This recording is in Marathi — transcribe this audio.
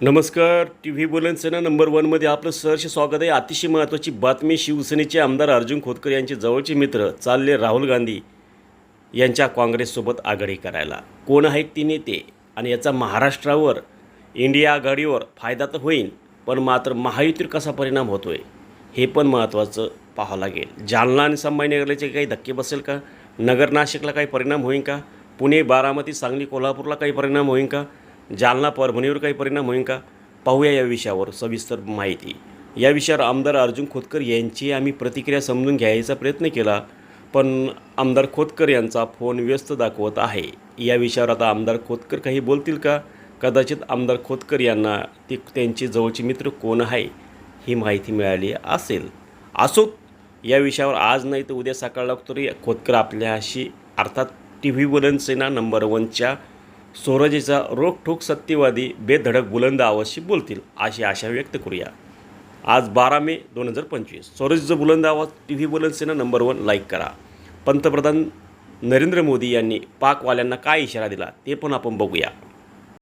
नमस्कार. टी व्ही बुलंदसेना नंबर वनमध्ये आपलं सहर्ष स्वागत आहे. अतिशय महत्त्वाची बातमी. शिवसेनेचे आमदार अर्जुन खोतकर यांचे जवळचे मित्र चालले राहुल गांधी यांच्या काँग्रेससोबत आघाडी करायला. कोण आहेत ती नेते आणि याचा महाराष्ट्रावर, इंडिया आघाडीवर फायदा तर होईल, पण मात्र महायुतीवर कसा परिणाम होतो आहे हे पण महत्त्वाचं पाहावं लागेल. जालना आणि संभाजीनगरचे काही धक्के बसेल का? नगर नाशिकला काही परिणाम होईल का? पुणे, बारामती, सांगली, कोल्हापूरला काही परिणाम होईल का? जालना, परभणीवर काही परिणाम होईल का? पाहूया या विषयावर सविस्तर माहिती. या विषयावर आमदार अर्जुन खोतकर यांची आम्ही प्रतिक्रिया समजून घ्यायचा प्रयत्न केला, पण आमदार खोतकर यांचा फोन व्यस्त दाखवत आहे. या विषयावर आता आमदार खोतकर काही बोलतील का? कदाचित आमदार खोतकर यांना त्यांचे जवळचे मित्र कोण आहे ही माहिती मिळाली असेल. असो, या विषयावर आज नाही तर उद्या सकाळ तरी खोतकर आपल्याशी अर्थात टी व्ही बुलंदसेना नंबर वनच्या स्वराज्याचा रोखठोक सत्यवादी बेधडक बुलंद आवाजशी बोलतील अशी आशा व्यक्त करूया. आज 12 मे 2025. स्वराज्याचा बुलंद आवाज टी व्ही बुलंदसेना नंबर 1 लाईक करा. पंतप्रधान नरेंद्र मोदी यांनी पाकवाल्यांना काय इशारा दिला ते पण आपण बघूया.